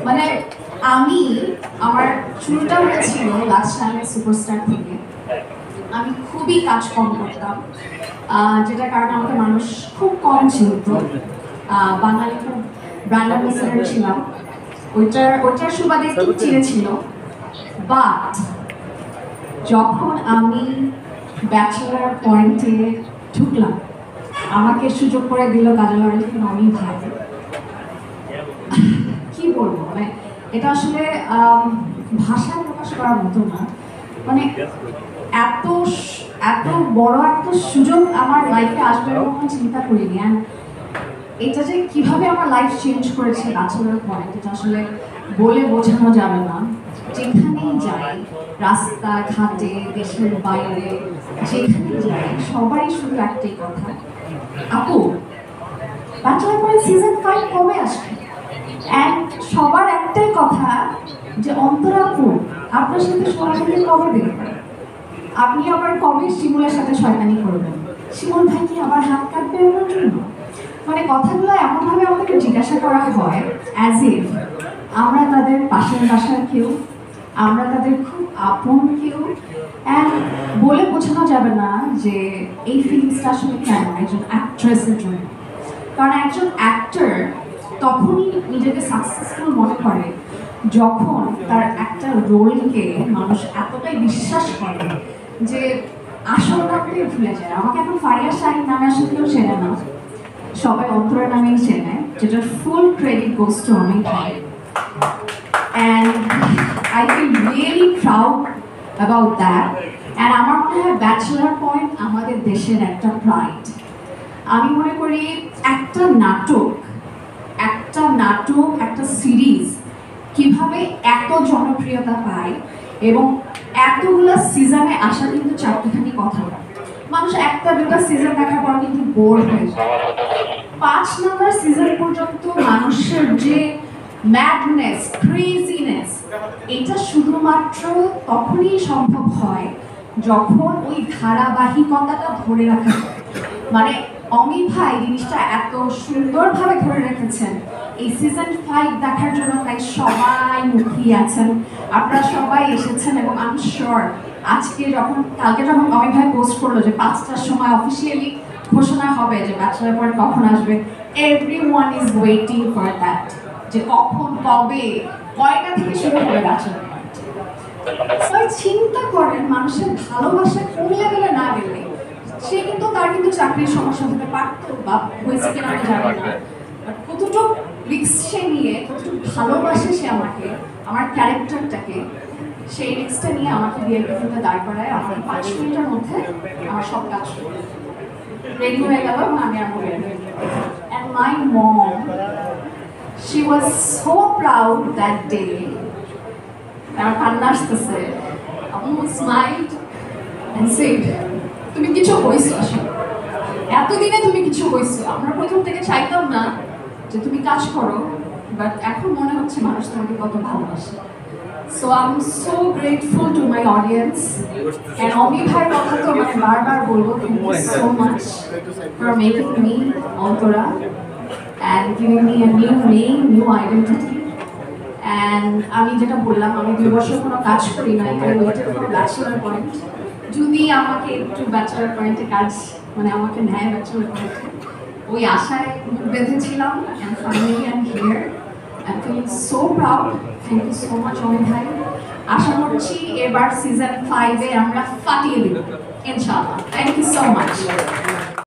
মানে আমি আমার শুরুটা হয়েছিল লাস্ট টাইমে সুপারস্টার থেকে। আমি খুবই কাজ কম করতাম, যেটার কারণে আমাকে মানুষ খুব কম চিনত। বাঙালি খুব ব্র্যান্ড অ্যাম্বাসেডর ছিলাম, ওইটার সুবাদে একটু চিনেছিল। বাট যখন আমি ব্যাচেলার পয়েন্টে ঢুকলাম, আমাকে সুযোগ করে দিল কাজল অমি ভাই। কি বলবো, মানে এটা আসলে ভাষায় প্রকাশ করার মতো না। মানে এত এত বড় একটা সুযোগ আমার লাইফে আসবে কখনো চিন্তা করিনি। অ্যান্ড এটা যে কিভাবে আমার লাইফ চেঞ্জ করেছে ব্যাচেলার পয়েন্ট, এটা আসলে বলে বোঝানো যাবে না। যেখানেই যাই, রাস্তা ঘাটে, দেশের বাইরে, যেখানেই যাই, সবারই শুধু একটাই কথা, আপু ব্যাচেলার পয়েন্ট সিজন 5 কবে আসবে? অ্যান্ড সবার একটাই কথা যে অন্তরা আপু আপনার সাথে শয়তানি কবে দেখবেন? আপনি আবার কবে শিমুলের সাথে শয়তানি করবেন? শিমুল ভাই কি আবার হাত কাটবে ওনার জন্য? মানে কথাগুলো এমনভাবে আমাদেরকে জিজ্ঞাসা করা হয় অ্যাজ ইফ আমরা তাদের পাশের বাসার কেউ, আমরা তাদের খুব আপন কেউ। অ্যান্ড বলে বোঝানো যাবে না যে এই ফিলিংসটা আসলে কেন একজন অ্যাক্ট্রেসের জন্য। কারণ একজন অ্যাক্টর তখনই নিজেকে সাকসেসফুল মনে করে যখন তার একটা রোলকে মানুষ এতটাই বিশ্বাস করে যে আসল নামটাই ভুলে যায়। আমাকে এখন ফারিয়া শাহিন নামে আসলে কেউ চেনে না, সবাই অন্তরা নামেই চেনে, যেটার full credit goes to Amit ভাই। And I feel really proud about that. And আমার মনে হয় ব্যাচেলার পয়েন্ট আমাদের দেশের একটা প্রাইড। আমি মনে করি একটা নাটক, একটা সিরিজ কিভাবে এত জনপ্রিয়তা পায় এবং এতগুলো সিজনে আসা কিন্তু চারটিখানি কথা। মানুষ একটা দুটা সিজন দেখার পর কিন্তু বোর হয়ে যায়। 5 নম্বর সিজন পর্যন্ত মানুষের যে ম্যাডনেস, ক্রেজিনেস, এটা শুধুমাত্র তখনই সম্ভব হয় যখন ওই ধারাবাহিকতাটা ধরে রাখা যায়। মানে অমিত ভাই জিনিসটা এত সুন্দরভাবে ধরে রেখেছেন এই সিজন 5 দেখার জন্য, তাই সবাই মুখিয়ে আছেন। আপনারা সবাই এসেছেন এবং আমি শিওর কালকে যখন অমিত ভাই পোস্ট করলো যে 5টার সময় অফিসিয়ালি ঘোষণা হবে যে ব্যাচেলার পয়েন্ট কখন আসবে, everyone is waiting for that, যে কখন, কবে, কয়টা থেকে শুরু হবে ব্যাচেলার পয়েন্ট। সবাই চিন্তা করেন মানুষের ভালোবাসা কোন লেভেলে না গেলে সে কিন্তু তার চাকরির সমস্যা হতে পারতো বা হয়েছে কিনা আমি জানি না, কতটুকু রিস্ক সে নিয়ে, কতটুকু ভালোবাসে সে আমাকে, আমার ক্যারেক্টারটাকে, সেই রিস্কটা নিয়ে আমাকে বিএফডিতে দাঁড় করায়। আমার 5 মিনিটের মধ্যে আমার সব কাজ রেডি হয়ে গেল এবং আমি আর movie ready. And my mom, she was so proud that day. আমার কান্না আসতেছে। আম্মু স্মাইলড and said, তুমি কিছু হইছো, আসলে এতদিনে তুমি কিছু হইছো। আমরা প্রথম থেকে চাইতাম না যে তুমি কাজ করো, বাট এখন মনে হচ্ছে মানুষ তোমাকে কত ভালোবাসে। So I am so grateful to my audience. And Ami ভাইয়ের কথা তো মানে বারবার বলবো, thank you so much for making me Antara and giving me a new name, new identity. And আমি যেটা বললাম, আমি 2 বছর কোনো কাজ করি নাই, আমি ওয়েটেড ফর ব্যাচেলার পয়েন্ট। যদি আমাকে একটু ব্যাচেলার পয়েন্টে কাজ, মানে আমাকে নেয় ব্যাচেলার পয়েন্টে, ওই আশায় মুখ বেঁধেছিলাম। and finally I'm here. I'm feeling so proud. Thank you so much Amit ভাই। আশা করছি এবার সিজন 5 এ আমরা ফাটিয়ে দেব ইনশাআল্লাহ। Thank you so much.